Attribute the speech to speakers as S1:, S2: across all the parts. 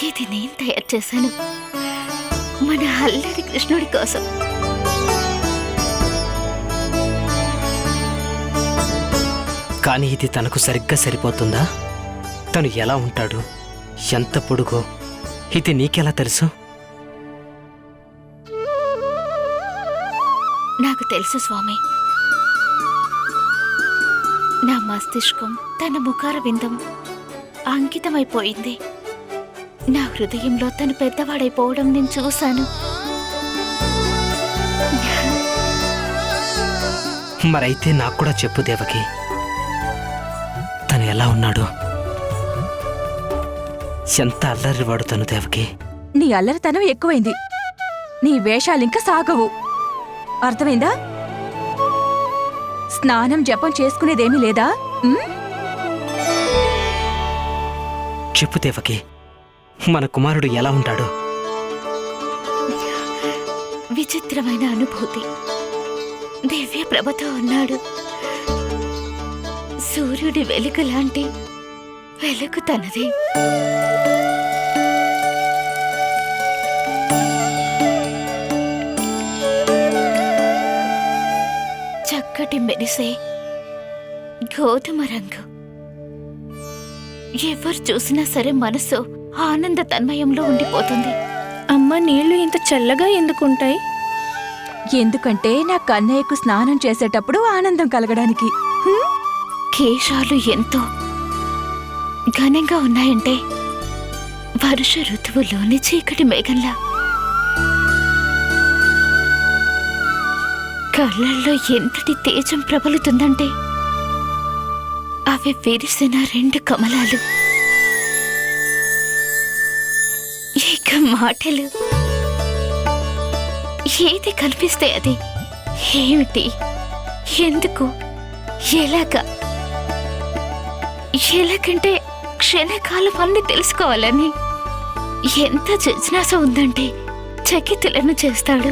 S1: ఇది నేను తయారు చేశాను మన అల్లరి కృష్ణుడి కోసం.
S2: కానీ ఇది తనకు సరిగ్గా సరిపోతుందా? తను ఎలా ఉంటాడు, ఎంత పొడుగో ఇది నీకెలా తెలుసు?
S1: నాకు తెలుసు స్వామి. నా మస్తిష్కం తన ముఖార విందం అంకితమైపోయింది. నా హృదయంలో తను పెద్దవాడైపోవడం నేను చూశాను.
S2: మరైతే నాకు కూడా చెప్పు దేవకి, తను ఎలా ఉన్నాడు? ఎంత అల్లరివాడు తను దేవకి.
S3: నీ అల్లరితనం ఎక్కువైంది. నీ వేషాలింక సాగవు. అర్థమైందా? స్నానం జపం చేసుకునేదేమీ లేదా?
S2: చెప్పు దేవకి, మన కుమారుడు ఎలా ఉంటాడు?
S1: విచిత్రమైన అనుభూతి, దివ్య ప్రభతో ఉన్నాడు. సూర్యుడి వెలుగు లాంటి వెలుగు తనది. చక్కటి మెరిసే గోధుమ రంగు. ఎవరు చూసినా సరే మనసు ఆనంద తన్మయంలో ఉండిపోతుంది.
S4: అమ్మ, నీళ్లు ఇంత చల్లగా ఎందుకుంటాయి?
S3: ఎందుకంటే నా కన్నయ్యకు స్నానం చేసేటప్పుడు ఆనందం కలగడానికి.
S1: కేశాలు ఎంతో ఘనంగా ఉన్నాయంటే వర్ష ఋతువులోని చీకటి మేఘంలా. కళ్ళల్లో ఎంతటి తేజం ప్రబలుతుందంటే అవి విరిసిన 2 కమలాలు. ఇక మాటలు ఏది కనిపిస్తే అది, ఏమిటి, ఎందుకు, ఎలాగంటే క్షణకాలం అన్ని తెలుసుకోవాలని ఎంత జిజ్ఞాస ఉందంటే చకితులను చేస్తాడు.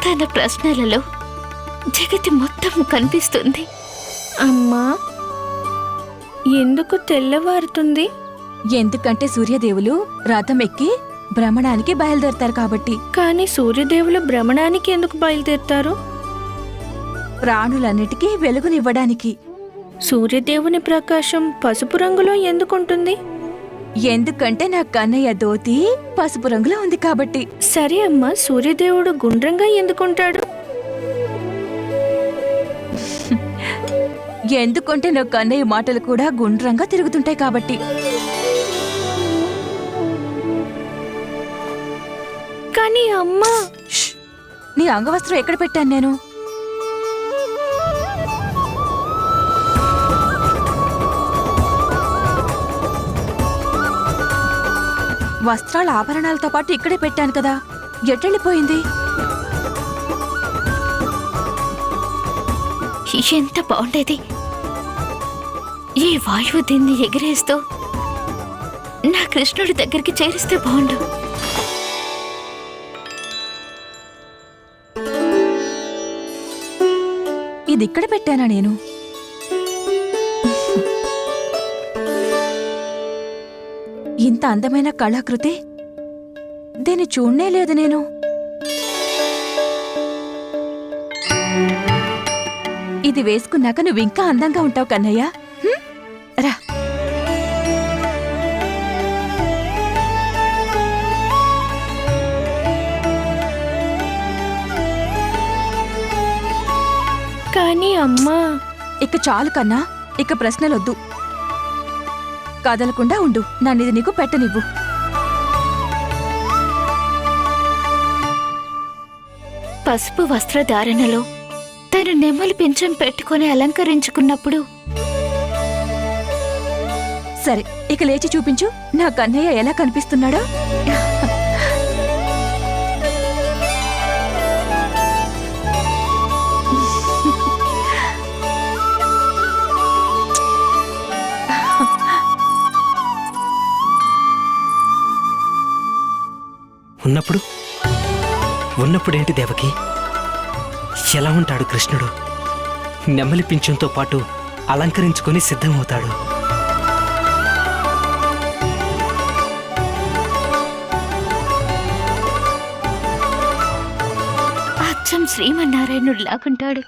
S1: తన ప్రశ్నలలో జగతి మొత్తం కనిపిస్తుంది.
S4: అమ్మా, ఎందుకు తెల్లవారుతుంది?
S3: ఎందుకంటే సూర్యదేవులు రథం ఎక్కి భ్రమణానికి బయలుదేరతారు కాబట్టి.
S4: కానీ సూర్యదేవులు భ్రమణానికి ఎందుకు బయలుదేరుతారు?
S3: ప్రాణులన్నిటికీ వెలుగునివ్వడానికి.
S4: సూర్యదేవుని ప్రకాశం పసుపు రంగులో ఎందుకుంటుంది?
S3: ఎందుకంటే నా కన్నయ్య ధోతి పసుపు రంగులో ఉంది కాబట్టి.
S4: సరే అమ్మా, సూర్యదేవుడు గుండ్రంగా ఎందుకుంటాడు?
S3: ఎందుకంటే నా కన్నయ్య మాటలు కూడా గుండ్రంగా తిరుగుతుంటాయి కాబట్టి.
S4: కానీ అమ్మా,
S3: నీ అంగవస్త్రం ఎక్కడ పెట్టాను నేను? వస్త్రాల ఆభరణాలతో పాటు ఇక్కడే పెట్టాను కదా, ఎట్టెళ్ళిపోయింది?
S1: ఎంత బాగుండేది ఈ వాయువు దీన్ని ఎగిరేస్తూ నా కృష్ణుడి దగ్గరికి చేరిస్తే బాగుండు.
S3: ఇది ఇక్కడ పెట్టానా నేను? ఇంత అందమైన కళాకృతి దీన్ని చూడనే లేదు నేను. ఇది వేసుకున్నాక నువ్వు ఇంకా అందంగా ఉంటావు కన్నయ్య. రా.
S4: కానీ అమ్మా,
S3: ఇక చాలు కన్నా, ఇక ప్రశ్నలొద్దు. కదలకుండా ఉండు, నన్నిది నీకు పెట్టనివ్వు.
S1: పసుపు వస్త్రధారణలో తను నెమ్మలి పింఛం పెట్టుకుని అలంకరించుకున్నప్పుడు.
S3: సరే, ఇక లేచి చూపించు నా కన్నయ్య ఎలా కనిపిస్తున్నాడో.
S2: ఉన్నప్పుడేంటి దేవకి, ఎలా ఉంటాడు కృష్ణుడు? నెమ్మలి పింఛంతో పాటు అలంకరించుకొని సిద్ధమవుతాడు.
S1: శ్రీమన్నారాయణుడు లాగుంటాడు.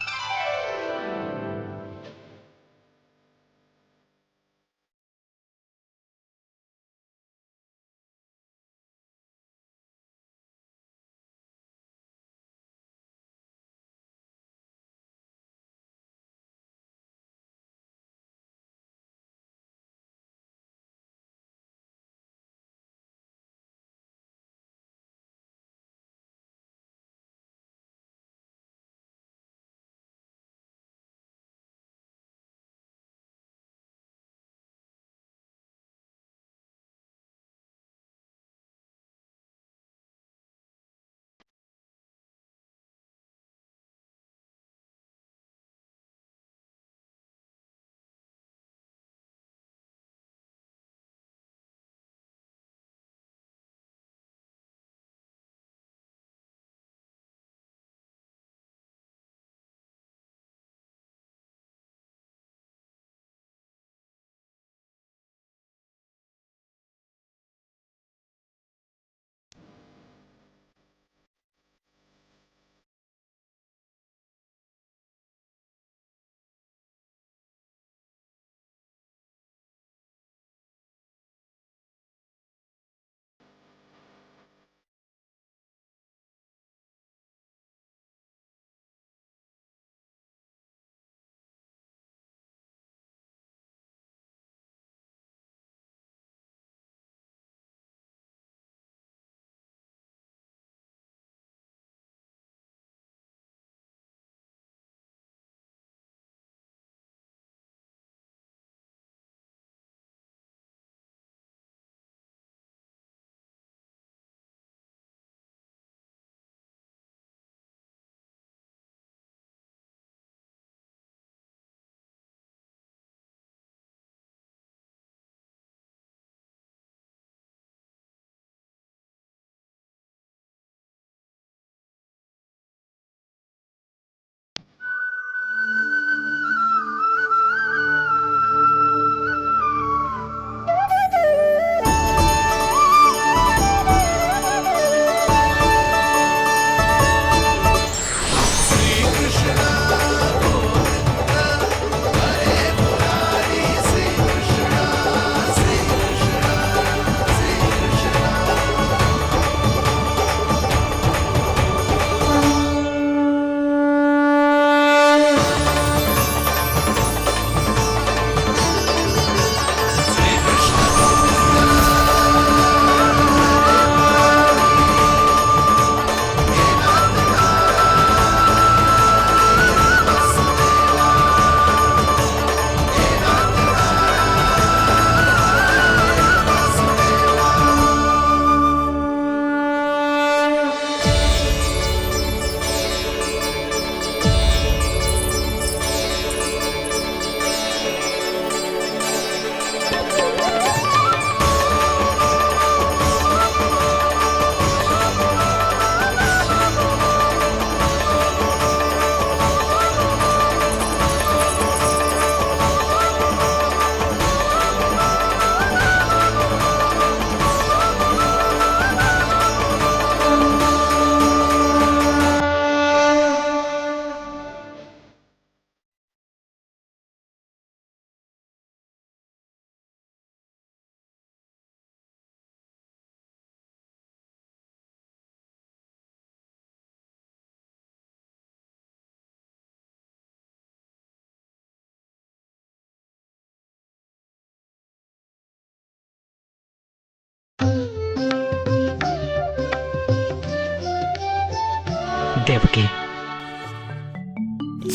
S2: దేవకి,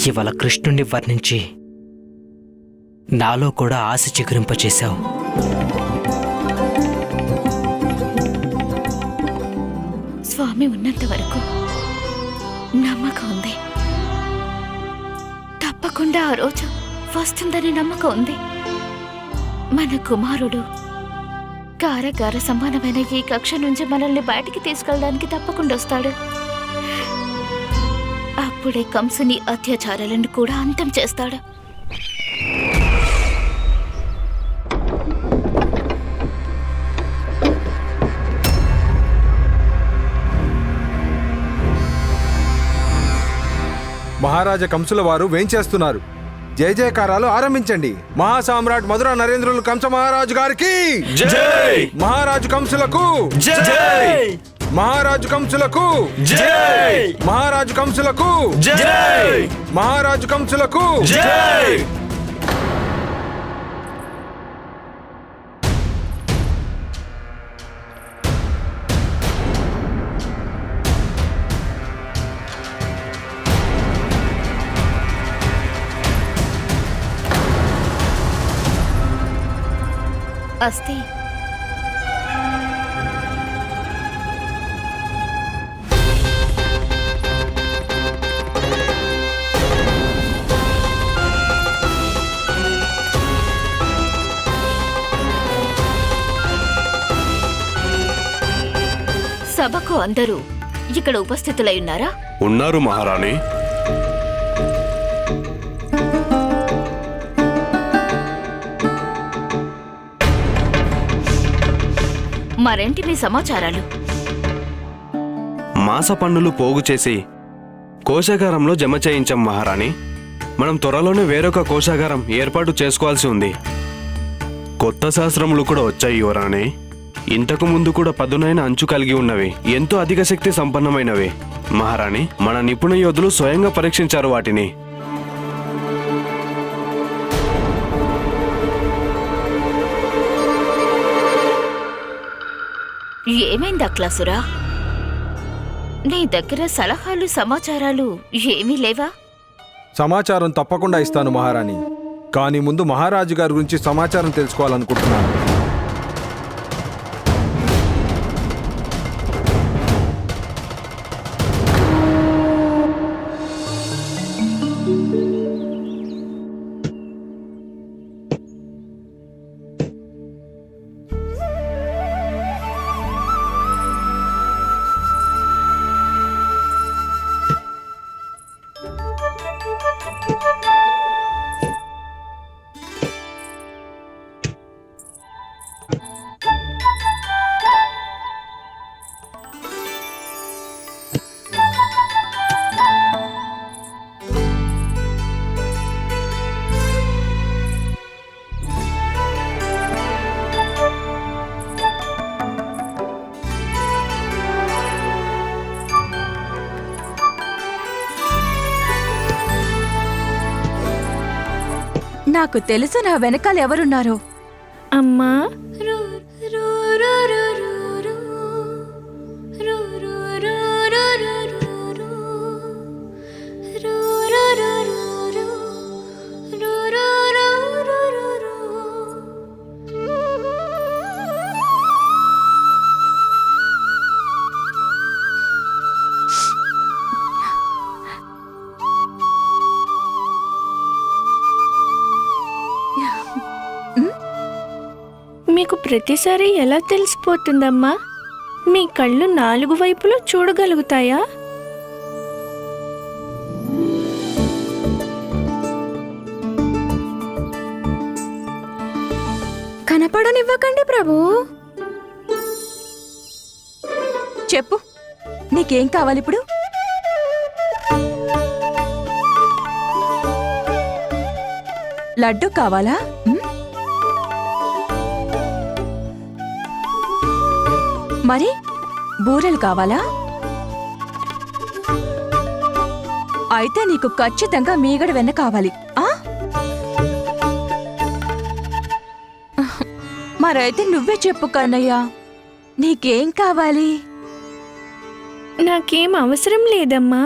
S2: ఇవాళ కృష్ణుణ్ణి వర్ణించి నాలో కూడా ఆశ చిగురింపచేశావు.
S1: స్వామి ఉన్నంత వరకు నమ్మకం ఉంది. తప్పకుండా ఆ రోజు వస్తుందని నమ్మకం ఉంది. మన కుమారుడు కారాగార సమానమైన ఈ కక్ష నుంచి మనల్ని బయటికి తీసుకెళ్ళడానికి తప్పకుండా వస్తాడు. అప్పుడే కంసుని అత్యాచారాలను కూడా అంతం చేస్తాడు.
S5: మహారాజా కంసుల వారు వేంచేస్తున్నారు. జయ జయకారాలు ఆరంభించండి. మహాసామ్రాట్ మధుర నరేంద్రులు కంస మహారాజు గారికి
S6: జై!
S5: మహారాజు కంసులకు
S6: జై!
S5: మహారాజు కంసులకు
S6: జై!
S5: మహారాజు కంసులకు
S6: జై!
S5: మహారాజు కంసులకు
S6: జై!
S1: అస్తి సభకు అందరూ ఇక్కడ ఉపస్థితులై ఉన్నారా?
S6: ఉన్నారు మహారాణి.
S1: మరేంటి మీ సమాచారాలు?
S6: మాస పన్నులు పోగు చేసి కోశాగారంలో జమ చేయించాం మహారాణి. మనం త్వరలోనే వేరొక కోశాగారం ఏర్పాటు చేసుకోవాల్సి ఉంది. కొత్త శాస్త్రములు కూడా వచ్చాయి యువరాణి. ఇంతకు ముందు కూడా పదునైన అంచు కలిగి ఉన్నవి, ఎంతో అధిక శక్తి సంపన్నమైనవి మహారాణి. మన నిపుణ యోధులు స్వయంగా పరీక్షించారు వాటిని.
S1: ఏమైంది అక్లాసురా? నీ దగ్గర సలహాలు సమాచారాలు ఏమీ లేవా?
S5: సమాచారం తప్పకుండా ఇస్తాను మహారాణి. కానీ ముందు మహారాజు గారి గురించి సమాచారం తెలుసుకోవాలనుకుంటున్నాను.
S3: నాకు తెలుసు నా వెనకాల ఎవరున్నారో.
S4: అమ్మా మీకు ప్రతిసారి ఎలా తెలిసిపోతుందమ్మా? మీ కళ్ళు 4 వైపులు చూడగలుగుతాయా? కనపడనివ్వకండి ప్రభు.
S3: చెప్పు, నీకేం కావాలిప్పుడు? లడ్డు కావాలా? మరి బూరెలు కావాలా? అయితే నీకు ఖచ్చితంగా మీగడ వెన్న కావాలి. మరైతే నువ్వే చెప్పు కన్నయ్య, నీకేం కావాలి?
S4: నాకేం అవసరం లేదమ్మా,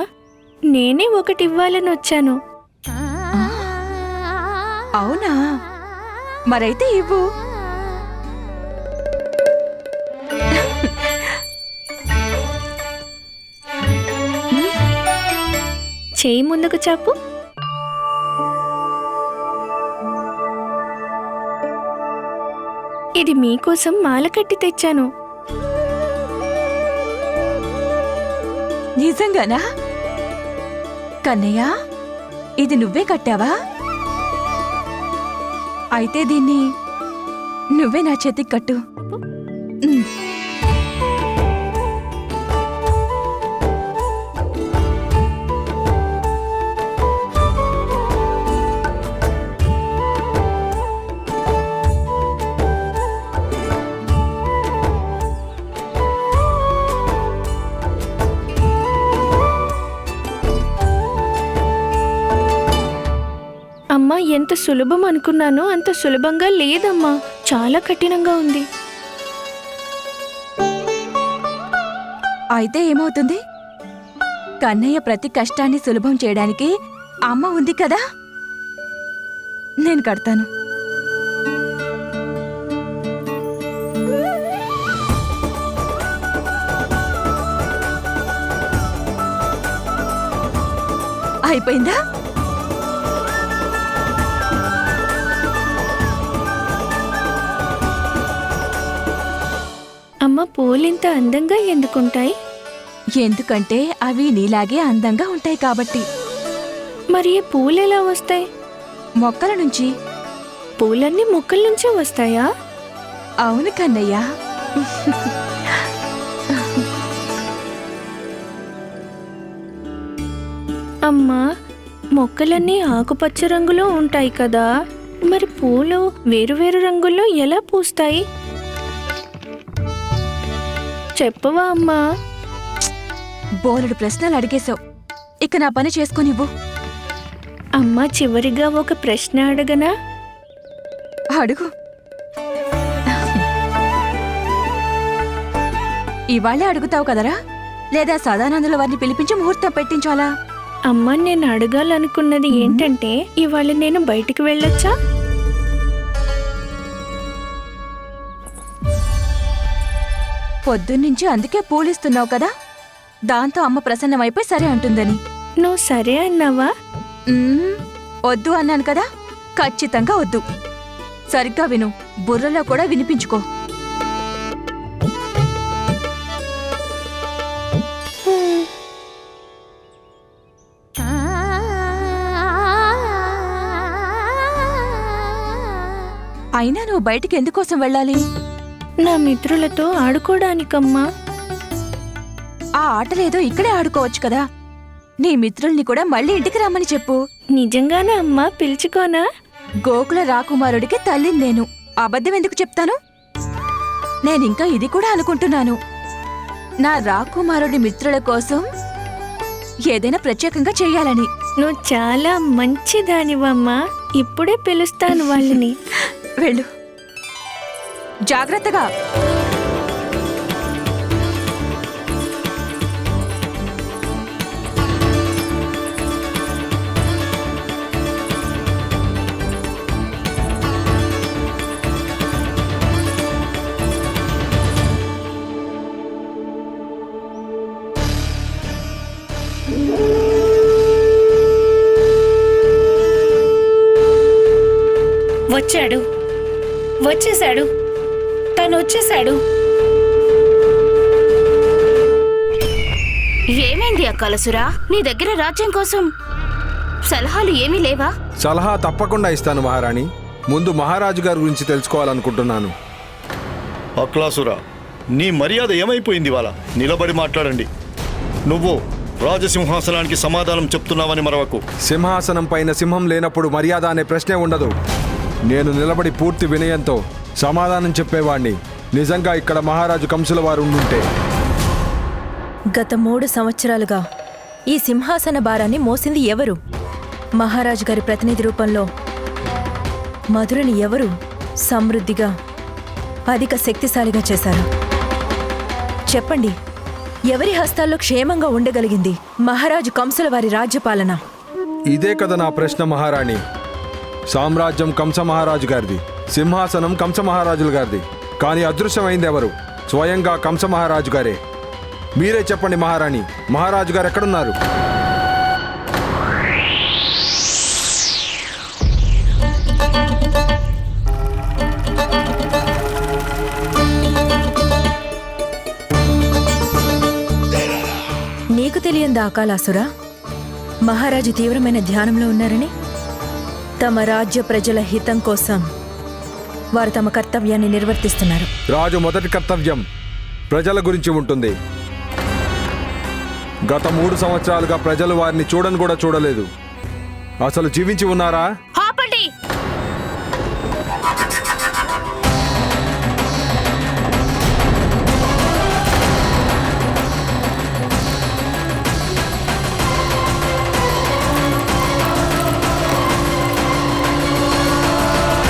S4: నేనే ఒకటి ఇవ్వాలని వచ్చాను.
S3: అవునా? మరైతే ఇవ్వు.
S4: చేయి ముందుకు చాపు. ఇది మీకోసం మాల కట్టి తెచ్చాను.
S3: నిజంగానా? కన్నయ్య, ఇది నువ్వే కట్టావా? అయితే దీన్ని నువ్వే నా చేతికి కట్టు.
S4: ఎంత సులభం అనుకున్నానో అంత సులభంగా లేదమ్మా, చాలా కఠినంగా ఉంది.
S3: అయితే ఏమవుతుంది? కన్నయ్య ప్రతి కష్టాన్ని సులభం చేయడానికి అమ్మ ఉంది కదా, నేను కడతాను. అయిపోయిందా?
S4: అమ్మ, పూలింత అందంగా ఎందుకుంటాయి?
S3: ఎందుకంటే అవి నీలాగే అందంగా ఉంటాయి కాబట్టి.
S4: మరి ఈ పూలు ఎలా వస్తాయి?
S3: మొక్కల నుంచి.
S4: పూలన్నీ మొక్కల నుంచే వస్తాయా?
S3: అవును కన్నయ్య.
S4: అమ్మా, మొక్కలన్నీ ఆకుపచ్చ రంగులో ఉంటాయి కదా, మరి పూలు వేరువేరు రంగుల్లో ఎలా పూస్తాయి? చెప్పవా అమ్మా?
S3: బోలెడు ప్రశ్నలు అడిగేశావు, ఇక నా పని చేసుకునివ్వు.
S4: అమ్మా, చివరిగా ఒక ప్రశ్న అడగనా?
S3: అడుగు. ఇవాళే అడుగుతావు కదరా, లేదా సదానందుల వారిని పిలిపించి ముహూర్తం పెట్టించాలా?
S4: అమ్మా, నేను అడగాలనుకున్నది ఏంటంటే, ఇవాళ నేను బయటికి వెళ్ళొచ్చా?
S3: పొద్దున్నుంచి అందుకే పూలిస్తున్నావు కదా, దాంతో అమ్మ ప్రసన్నమైపోయి సరే అంటుందని.
S4: నువ్వు సరే అన్నావా?
S3: వద్దు అన్నాను కదా, ఖచ్చితంగా వద్దు. సరిగ్గా విను, బుర్రలో కూడా వినిపించుకో. అయినా నువ్వు బయటికి ఎందుకోసం వెళ్ళాలి?
S4: నా మిత్రులతో ఆడుకోవడానికమ్మా.
S3: ఆ ఆటలేదో ఇక్కడే ఆడుకోవచ్చు కదా. నీ మిత్రుల్ని కూడా మళ్ళీ ఇంటికి రమ్మని చెప్పు.
S4: నిజంగానా అమ్మా? పిలుచుకోనా?
S3: గోకుల రాకుమారుడికి తల్లిని నేను, అబద్ధం ఎందుకు చెప్తాను? నేనింకా ఇది కూడా అనుకుంటున్నాను, నా రాకుమారుడి మిత్రుల కోసం ఏదైనా ప్రత్యేకంగా చెయ్యాలని.
S4: నువ్వు చాలా మంచిదానివమ్మా. ఇప్పుడే పిలుస్తాను వాళ్ళని.
S3: వెళ్ళు, జాగ్రత్తగా.
S1: వచ్చేశాడు, తను వచ్చేశాడు. ఏమైంది అక్కలసురా? నీ దగ్గర రాజ్యం కోసం సలహాలు ఏమీ లేవా?
S5: సలహా తప్పకుండా ఇస్తాను మహారాణి. ముందు మహారాజు గారి గురించి తెలుసుకోవాలనుకుంటున్నాను.
S7: అక్లాసురా, నీ మర్యాద ఏమైపోయింది? వాళ్ళ నిలబడి మాట్లాడండి. నువ్వు రాజసింహాసనానికి సమాధానం చెప్తున్నావని మరవకు.
S5: సింహాసనం పైన సింహం లేనప్పుడు మర్యాద అనే ప్రశ్నే ఉండదు. నేను నిలబడి పూర్తి వినయంతో సమాధానం చెప్పేవాణ్ణి. నిజంగా ఇక్కడ మహారాజు కంసుల వారు ఉండుంటే.
S8: గత 3 సంవత్సరాలుగా ఈ సింహాసన భారాన్ని మోసింది ఎవరు? మహారాజు గారి ప్రతినిధి రూపంలో మధురని ఎవరు సమృద్ధిగా, అధిక శక్తిశాలిగా చేశారు? చెప్పండి, ఎవరి హస్తాల్లో క్షేమంగా ఉండగలిగింది మహారాజు కంసుల వారి రాజ్యపాలన?
S5: ఇదే కదా నా ప్రశ్న మహారాణి. సామ్రాజ్యం కంస మహారాజు గారిది, సింహాసనం కంస మహారాజుల గారిది. కానీ అదృశ్యమైంది ఎవరు? స్వయంగా కంస మహారాజు గారే. మీరే చెప్పండి మహారాణి, మహారాజు గారు ఎక్కడున్నారు?
S8: నీకు తెలియందా అకాలాసురా, మహారాజు తీవ్రమైన ధ్యానంలో ఉన్నారని? తమ రాజ్య ప్రజల హితం కోసం వారు తమ కర్తవ్యాన్ని నిర్వర్తిస్తున్నారు.
S5: రాజు మొదటి కర్తవ్యం ప్రజల గురించి ఉంటుంది. గత 3 సంవత్సరాలుగా ప్రజలు వారిని చూడని కూడా చూడలేదు. అసలు జీవించి ఉన్నారా?
S1: ఆపండి!